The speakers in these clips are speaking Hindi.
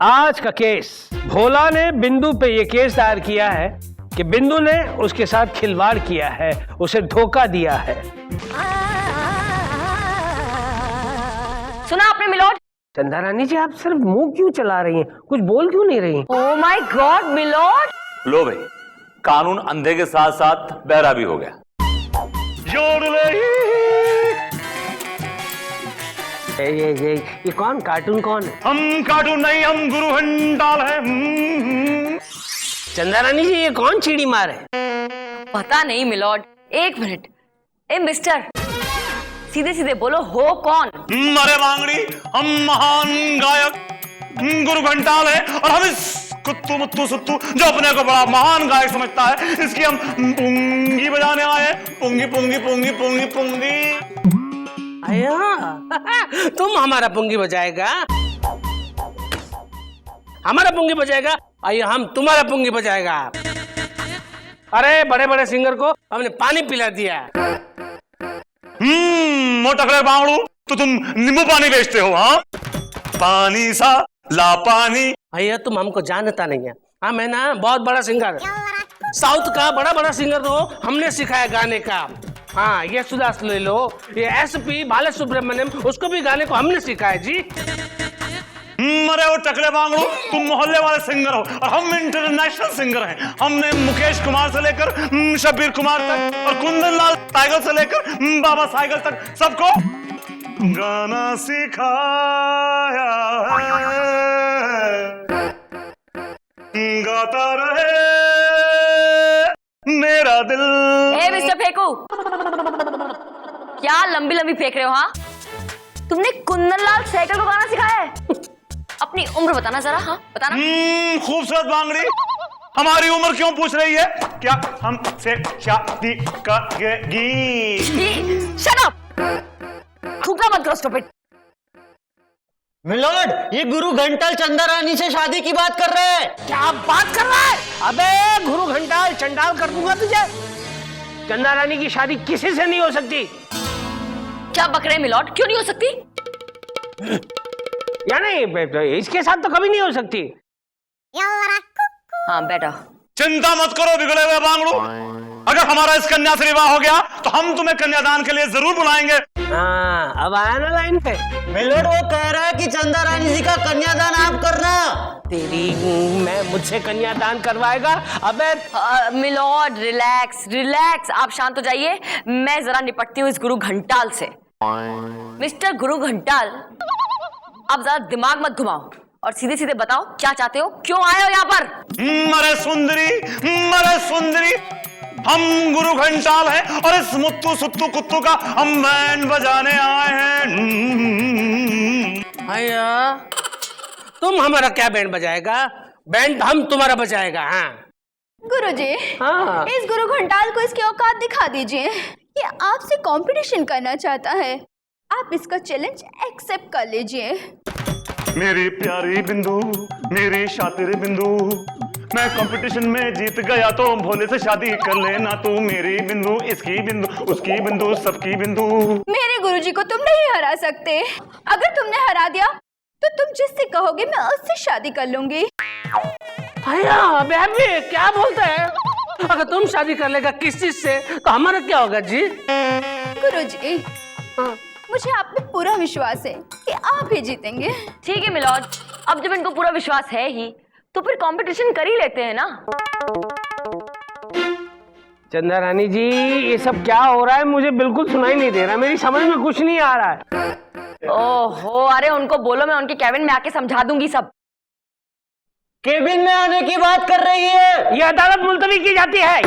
आज का केस, भोला ने बिंदु पे ये केस दायर किया है कि बिंदु ने उसके साथ खिलवाड़ किया है, उसे धोखा दिया है। सुना आपने मिलोड? चंदा रानी जी, आप सिर्फ मुंह क्यों चला रही हैं, कुछ बोल क्यों नहीं रही? Oh my god milord! लो भाई, कानून अंधे के साथ साथ बहरा भी हो गया। ये कौन, कार्टून कौन है? हम कार्टून नहीं, हम गुरु घंटाल हैं। चंदा रानी जी, ये कौन चिड़ी मार है? पता नहीं मिलोड, एक मिनट। ए मिस्टर, सीधे सीधे बोलो, हो कौन? अरे बांगड़ी, हम महान गायक गुरु घंटाल है और हम इस कुत्तू मुत्तू सुत्तू जो अपने को बड़ा महान गायक समझता है, इसकी हम पुंगी बजाने आए हैं। पुंगी पुंगी पुंगी पुंगी पुंगी। तुम हमारा पुंगी बजाएगा? हमारा पुंगी बजाएगा? आइए हम तुम्हारा पुंगी बजाएगा। अरे बड़े बड़े सिंगर को हमने पानी पिला दिया। मोटकड़े बांगड़ू, तो तुम नींबू पानी बेचते हो? हाँ, पानी सा ला पानी। भैया तुम हमको जानता नहीं है। हाँ, मैं ना बहुत बड़ा सिंगर, साउथ का बड़ा बड़ा सिंगर तो हमने सिखाया गाने का। हाँ, ये सुदास ले लो, ये एसपी बालासुब्रमण्यम, उसको भी गाने को हमने सिखाया जी। अरे वो टकले बांगड़ू, तुम मोहल्ले वाले सिंगर हो और हम इंटरनेशनल सिंगर हैं। हमने मुकेश कुमार से लेकर शब्बीर कुमार तक और कुंदन लाल साइकिल से लेकर बाबा साइकिल तक सबको गाना सिखाया है। गाता रहे मेरा दिल। ए मिस्टर फेंकू, क्या लंबी लंबी फेंक रहे हो? हाँ, तुमने कुंदन लाल साइकिल को गाना सिखाया है? अपनी उम्र बताना जरा। हाँ बताना। खूबसूरत बांगड़ी, हमारी उम्र क्यों पूछ रही है? क्या हमसे शादी करेगी? Shut up! थूकना मत करो स्टॉप इट। मिलोड, ये गुरु घंटाल चंदा रानी से शादी की बात कर रहे हैं। क्या बात कर रहा है? अबे गुरु घंटाल चंडाल कर दूंगा तुझे। चंदा रानी की शादी किसी से नहीं हो सकती। क्या बक रहे मिलोड? क्यों नहीं हो सकती? या नहीं, इसके साथ तो कभी नहीं हो सकती। हाँ बेटा, चिंता मत करो बिगड़े हुए बांगड़ू, अगर हमारा इस कन्या से विवाह हो गया तो हम तुम्हें कन्यादान के लिए जरूर बुलाएंगे। हाँ, अब आया ना लाइन पे। मिलोड, वो कह रहा है कि चंदा रानी जी का कन्यादान आप करना। तेरी मैं मुझसे कन्यादान करवाएगा? अबे मिलोड रिलैक्स रिलैक्स, आप शांत हो जाइए। मैं जरा निपटती हूँ इस गुरु घंटाल से। मिस्टर गुरु घंटाल, आप जरा दिमाग मत घुमाओ और सीधे सीधे बताओ क्या चाहते हो, क्यों आए हो यहाँ पर? मरे सुंदरी, हम गुरु घंटाल हैं और इस मुत्तू सुत्तू कुत्तू का हम बैंड बजाने आए हैं। भैया तुम हमारा क्या बैंड बजाएगा? बैंड हम तुम्हारा बजाएगा। हाँ गुरुजी, हाँ। इस गुरु घंटाल को इसकी औकात दिखा दीजिए। ये आपसे कंपटीशन करना चाहता है, आप इसका चैलेंज एक्सेप्ट कर लीजिए। मेरी प्यारी बिंदु, मेरी शातिर बिंदु, मैं कंपटीशन में जीत गया तो भोले से शादी कर लेना तू। मेरी बिंदु, इसकी बिंदु, उसकी बिंदु, सबकी बिंदु। मेरे गुरुजी को तुम नहीं हरा सकते। अगर तुमने हरा दिया तो तुम जिससे कहोगे मैं उससे शादी कर लूंगी। भैया बेबी क्या बोलते हैं? अगर तुम शादी कर लेगा किस चीज से तो हमारा क्या होगा जी? गुरुजी, मुझे आप पे पूरा विश्वास है कि आप ही जीतेंगे। ठीक है मिलोड, अब जब इनको पूरा विश्वास है ही तो फिर कंपटीशन कर ही लेते हैं ना। चंदा रानी जी, ये सब क्या हो रहा है? मुझे बिल्कुल सुनाई नहीं दे रहा, मेरी समझ में कुछ नहीं आ रहा है। ओहो, अरे उनको बोलो मैं उनके कैबिन में आके समझा दूंगी सब। केबिन में आने की बात कर रही है। ये अदालत मुलतवी की जाती है।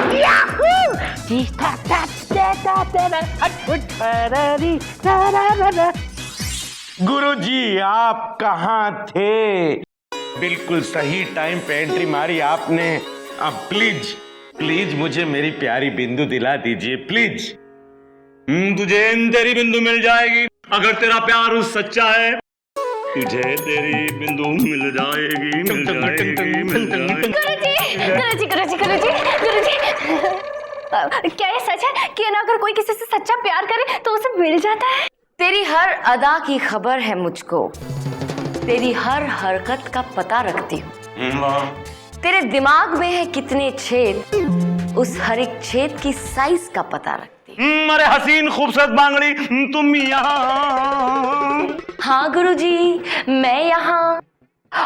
गुरुजी, आप कहाँ थे? बिल्कुल सही टाइम पे एंट्री मारी आपने। अब प्लीज मुझे मेरी प्यारी बिंदु दिला दीजिए प्लीज। तुझे तेरी बिंदु मिल जाएगी अगर तेरा प्यार उस सच्चा है। तुझे तेरी बिंदु मिल जाएगी, मिल जाएगी, मिल जाएगी। गुरुजी, क्या ये सच है कि ना अगर कोई किसी से सच्चा प्यार करे तो उसे मिल जाता है? तेरी हर अदा की खबर है मुझको। तेरी हर हरकत का पता रखती हूँ। तेरे दिमाग में है कितने छेद, उस हर एक छेद की साइज का पता रखती हूँ। अरे हसीन खूबसूरत बांगड़ी, तुम यहाँ। हाँ गुरुजी, मैं यहाँ।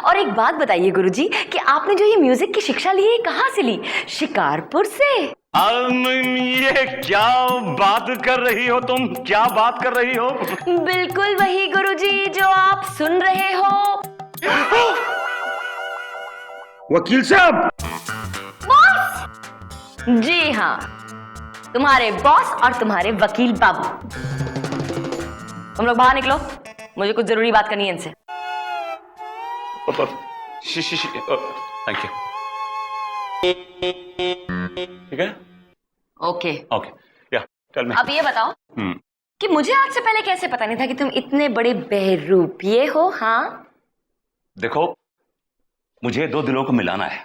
और एक बात बताइए गुरुजी कि आपने जो ये म्यूजिक की शिक्षा ली है कहाँ से ली? शिकारपुर से? ये क्या बात कर रही हो तुम? क्या बात कर रही हो? बिल्कुल वही गुरुजी जो आप सुन रहे हो। वकील साहब। जी हाँ, तुम्हारे बॉस और तुम्हारे वकील बाबू। तुम लोग बाहर निकलो, मुझे कुछ जरूरी बात करनी है इनसे। Thank you. ठीक है, ओके ओके, या टेल मी। अब ये बताओ कि मुझे आज से पहले कैसे पता नहीं था कि तुम इतने बड़े बहरूपिये हो? हाँ देखो, मुझे दो दिलों को मिलाना है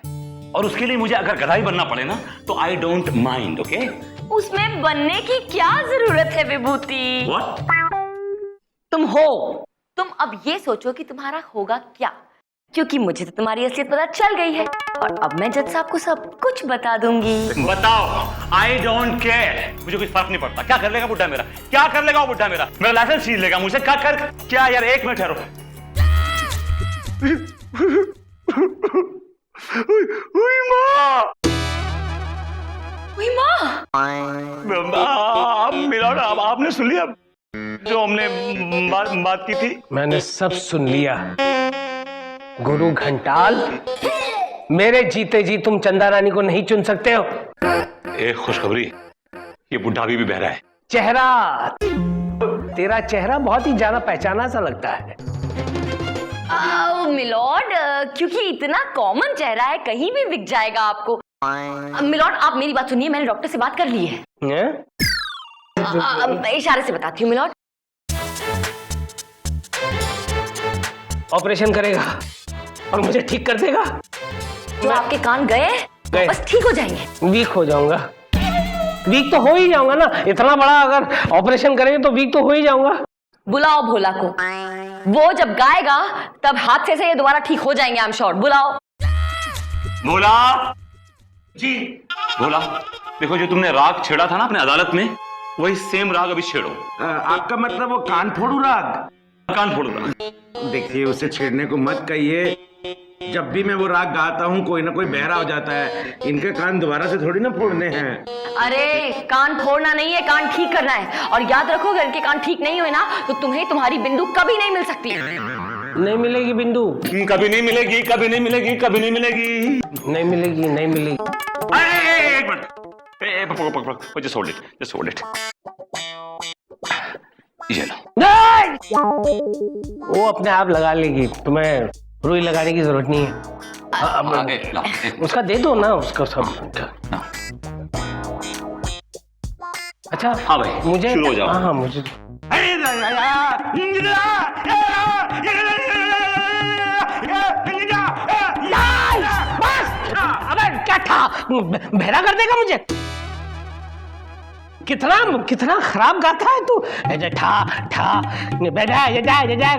और उसके लिए मुझे अगर गधा ही बनना पड़े ना तो आई डोंट माइंड। ओके, उसमें बनने की क्या जरूरत है विभूति? व्हाट? तुम हो। तुम अब ये सोचो कि तुम्हारा होगा क्या, क्योंकि मुझे तो तुम्हारी असलियत पता चल गई है और अब मैं जज साहब को सब कुछ बता दूंगी। बताओ, आई डोंट केयर, मुझे कुछ फर्क नहीं पड़ता। क्या कर लेगा बुड्ढा मेरा? क्या कर लेगा वो बुड्ढा मेरा? मेरा लाइसेंस छीन लेगा मुझे? क्या यार, एक मिनट ठहरो। मिला, आपने सुन लिया जो हमने बात की थी? मैंने सब सुन लिया। गुरु घंटाल, मेरे जीते जी तुम चंदा रानी को नहीं चुन सकते हो। एक खुशखबरी, ये बुड्ढा अभी भी बहरा है। चेहरा, तेरा चेहरा बहुत ही ज्यादा पहचाना सा लगता है। मिलॉर्ड, क्योंकि इतना कॉमन चेहरा है, कहीं भी दिख जाएगा आपको। मिलॉर्ड, आप मेरी बात सुनिए, मैंने डॉक्टर से बात कर ली है। इशारे से बताती हूँ मिलॉर्ड। ऑपरेशन करेगा और मुझे ठीक कर देगा। जो आपके कान गए बस ठीक हो जाएंगे। वीक हो जाऊंगा। वीक तो हो ही जाऊंगा ना, इतना बड़ा अगर ऑपरेशन करेंगे तो वीक तो हो ही जाऊंगा। बुलाओ भोला को, वो जब गाएगा तब हादसे से ये दोबारा ठीक हो जाएंगे। I am sure. बुलाओ। भोला जी, भोला, देखो जो तुमने राग छेड़ा था ना अपने अदालत में, वही सेम राग अभी छेड़ो। आपका मतलब वो कान फोड़ू राग? कान फोड़ रहा। देखिए, उसे छेड़ने को मत कहिए। जब भी मैं वो राग गाता हूँ कोई ना कोई बहरा हो जाता है। इनके कान दोबारा से थोड़ी ना फोड़ने हैं। अरे कान फोड़ना नहीं है, कान ठीक करना है। और याद रखो, अगर इनके कान ठीक नहीं हुए ना तो तुम्हें तुम्हारी बिंदु कभी नहीं मिल सकती। नहीं मिलेगी बिंदु, कभी नहीं मिलेगी, कभी नहीं मिलेगी, कभी नहीं मिलेगी, नहीं मिलेगी, नहीं मिलेगी। एक minute, just hold it, just hold it. ये लो। वो अपने आप लगा लेगी, तुम्हें रुई लगाने की जरूरत नहीं है। उसका दे दो ना, उसका सब। अच्छा हाँ भाई, मुझे शुरू हो जाओ। हाँ मुझे अबे क्या था, बहरा कर देगा मुझे। कितना खराब गाता है तू। ठा ठा बैठा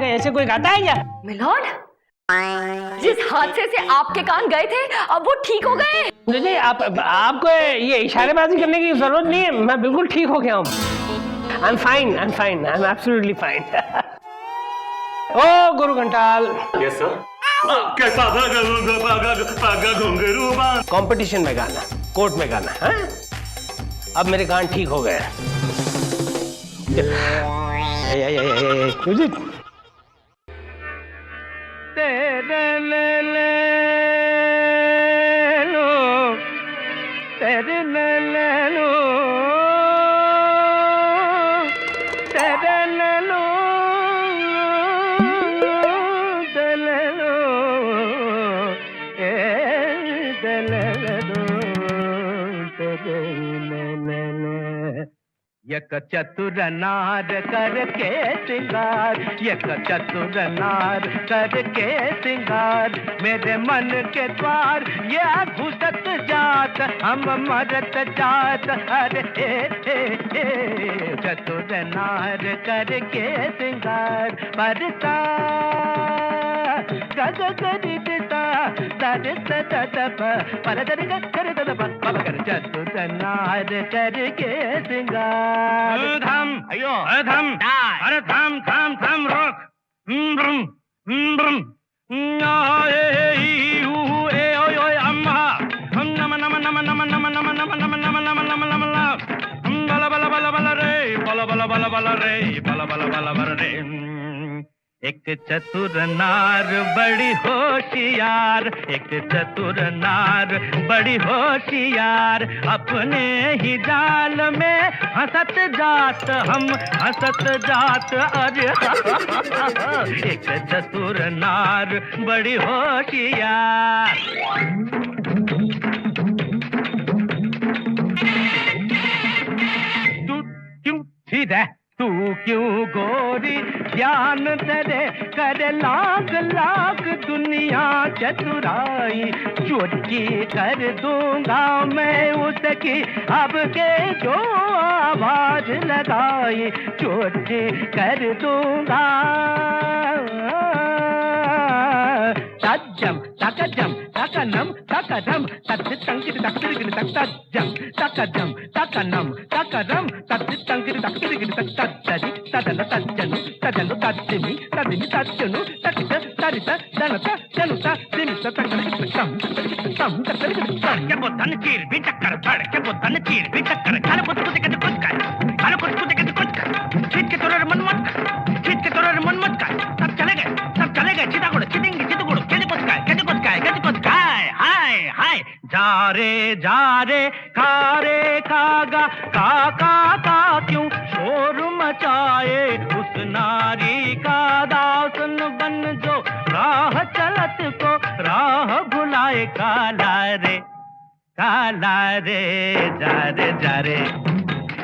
ऐसे कोई गाता है क्या? मिलॉर्ड, जिस हादसे से आपके कान गए थे अब वो ठीक हो गए। नहीं, आपको ये इशारेबाजी करने की जरूरत नहीं है। मैं बिल्कुल ठीक हो गया हूँ। I am fine, I am absolutely fine. ओ गुरु घंटाल। Yes sir. कैसा कंपटीशन में गाना, कोर्ट में गाना है। अब मेरे कान ठीक हो गए। तेरे ले लो, तेरे ले लो, तेरे ले लो, तेरे लो, तेरे लो, तेरे ले लो। यक चतुर नार करके सिंगार, यक चतुर नार करके सिंगार, मेरे मन के द्वार ये घुसत जात, हम मरत जात। अरे चतुर नार करके सिंगार, बरसात गग गरि दिता दर तद पर दर कर दद पल कर चतुर नार करके सिंगार धाम अयो धाम अरे धाम धाम धाम रोक ब्रम ब्रम अम्मा नम नम नम नम नम नम नम नम नम नम नम नम बल बल बल बल रे बल बल बल बल रे बल बल बल बल रे एक चतुर नार बड़ी होशियार एक चतुर नार बड़ी होशियार अपने ही जाल में हंसत जात हम हंसत जात अरे एक चतुर नार बड़ी होशियार तू क्यों सीधा तू क्यों गोरी ज्ञान तेरे कर लाख लाख दुनिया चतुराई चुटकी कर दूंगा मैं उसकी अब के जो आवाज लगाई चुटकी कर दूंगा तज्जम तकजम तकनम तकदम तत्तंगिर तक्तिरिगिर तत्तज्जम तकजम तकनम तकदम तत्तंगिर तक्तिरिगिर तत्तदि तदन तज्जनु तदनु तज्जिमि तदिनि तज्जनु तकित तरित दनत जनुत दिमित तकरिगिर तम तकरिगिर के बोतन चीर भी चक्कर धड़ के बोतन चीर भी चक्कर खाने कुछ कुछ के कुछ का खाने कुछ के कुछ का खींच के तोरे मन मत खींच के तोरे मन मत का सब चले गए चिता गुड़ चिटिंगी चित गुड़ केले कुछ काय हाय हाय जा रे खागा का क्यों शोर मचाए उस नारी का दासन बन जो राह चलत को राह भुलाए काला रे जा रे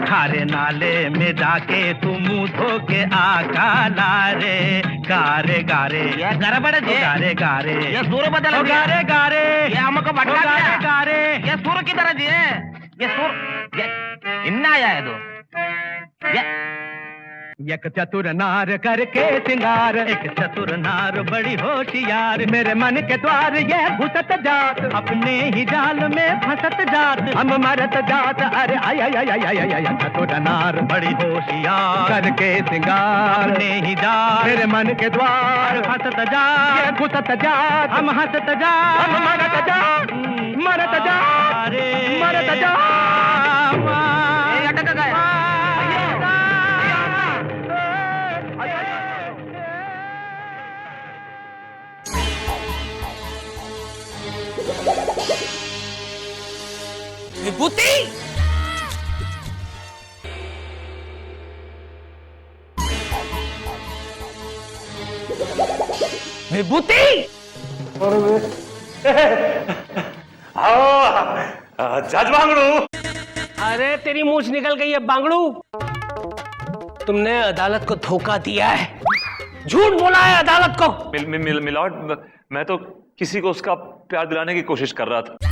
खारे नाले में जाके तू मुंह धो के आ काला रे गारे ये गड़बड़ है गारे ये सूर बदल गारे ये हमको बटका गारे ये सूर की तरह दिए ये सूर ये इन्ना आया है तो ये एक चतुर नार करके सिंगार एक चतुर नार बड़ी होशियार मेरे मन के द्वार ये घुसत जात अपने ही जाल में फंसत जात हम मरत जात अरे आय चतुर नार बड़ी होशियार करके सिंगार अपने ही जाल मेरे मन के द्वार फंसत जात घुसत जात हम हंसत जात हम मरत जात विभूति विभूति जज बांगड़ू अरे तेरी मूंछ निकल गई है बांगड़ू तुमने अदालत को धोखा दिया है झूठ बोला है अदालत को मिलॉर्ड मैं तो किसी को उसका प्यार दिलाने की कोशिश कर रहा था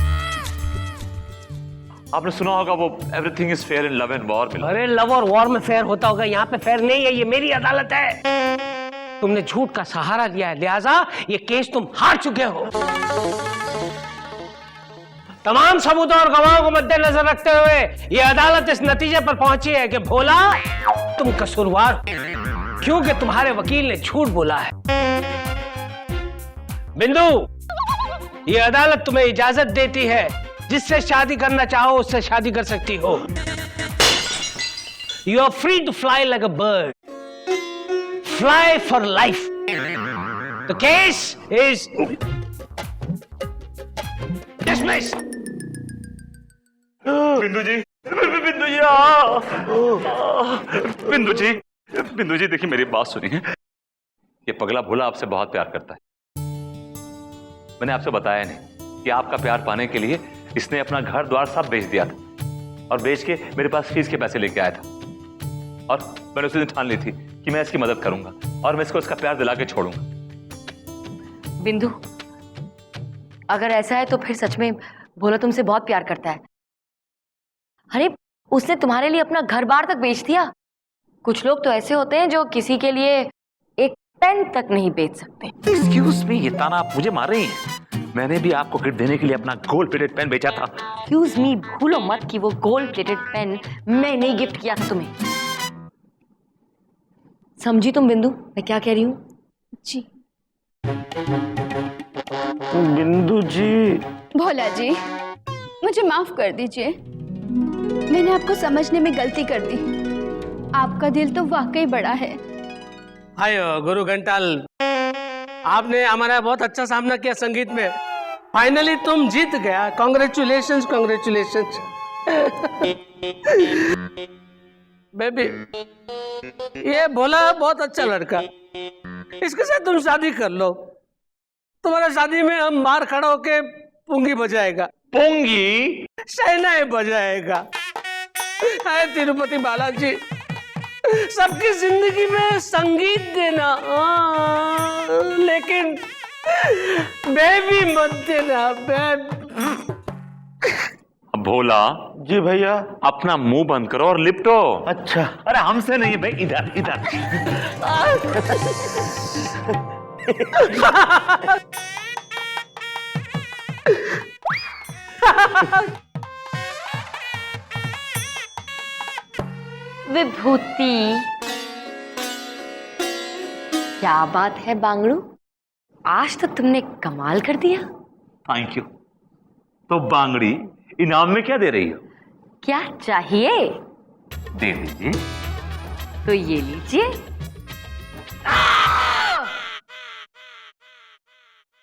आपने सुना होगा वो everything is fair in love and war अरे लव और वॉर में फेयर होता होगा यहाँ पे फेयर नहीं है ये मेरी अदालत है तुमने झूठ का सहारा लिया है लिहाजा ये केस तुम हार चुके हो तमाम सबूतों और गवाहों को मद्देनजर रखते हुए ये अदालत इस नतीजे पर पहुंची है कि भोला तुम कसूरवार हो क्योंकि तुम्हारे वकील ने झूठ बोला है बिंदु ये अदालत तुम्हें इजाजत देती है जिससे शादी करना चाहो उससे शादी कर सकती हो you are free to fly like a bird fly for life the case is dismissed Bindu ji देखिए मेरी बात सुनिए ये पगला भोला आपसे बहुत प्यार करता है मैंने आपसे बताया नहीं कि आपका प्यार पाने के लिए इसने अपना घर द्वार सब बेच दिया था और बेच के मेरे पास फीस के पैसे लेके आया था और मैंने उस दिन ठान ली थी कि मैं इसकी मदद करूंगा और मैं इसको इसका प्यार दिला के छोड़ूंगा बिंदु अगर ऐसा है तो फिर सच में भोला तुमसे बहुत प्यार करता है अरे उसने तुम्हारे लिए अपना घर बार तक बेच दिया कुछ लोग तो ऐसे होते हैं जो किसी के लिए एक पेन तक नहीं बेच सकते। एक्सक्यूज मी, ये ताना आप मुझे मार रही हैं। मैंने भी आपको गिफ्ट देने के लिए अपना गोल्ड प्लेटेड पेन बेचा था। एक्सक्यूज मी, भूलो मत कि वो गोल्ड प्लेटेड पेन मैंने गिफ्ट किया था तुम्हें। समझी तुम बिंदु मैं क्या कह रही हूँ? जी बिंदु जी। भोला जी, मुझे माफ कर दीजिए, मैंने आपको समझने में गलती कर दी। आपका दिल तो वाकई बड़ा है। हाय गुरु घंटाल, आपने हमारा बहुत अच्छा सामना किया संगीत में। फाइनली तुम जीत गया। Congratulations, congratulations. बेबी, ये भोला बहुत अच्छा लड़का, इसके साथ तुम शादी कर लो। तुम्हारा शादी में हम बाहर खड़ा होके पुंगी बजाएगा। पोंगी? शहनाई बजाएगा। हाय तिरुपति बालाजी, सबकी जिंदगी में संगीत देना, लेकिन बेबी मत देना। भोला जी भैया। अपना मुंह बंद करो और लिपटो। अच्छा। अरे हमसे नहीं भाई, इधर इधर। विभूति, क्या बात है बांगड़ू, आज तो तुमने कमाल कर दिया। Thank you. तो बांगड़ी इनाम में क्या दे रही हो? क्या चाहिए? दे दीजिए। तो ये लीजिए।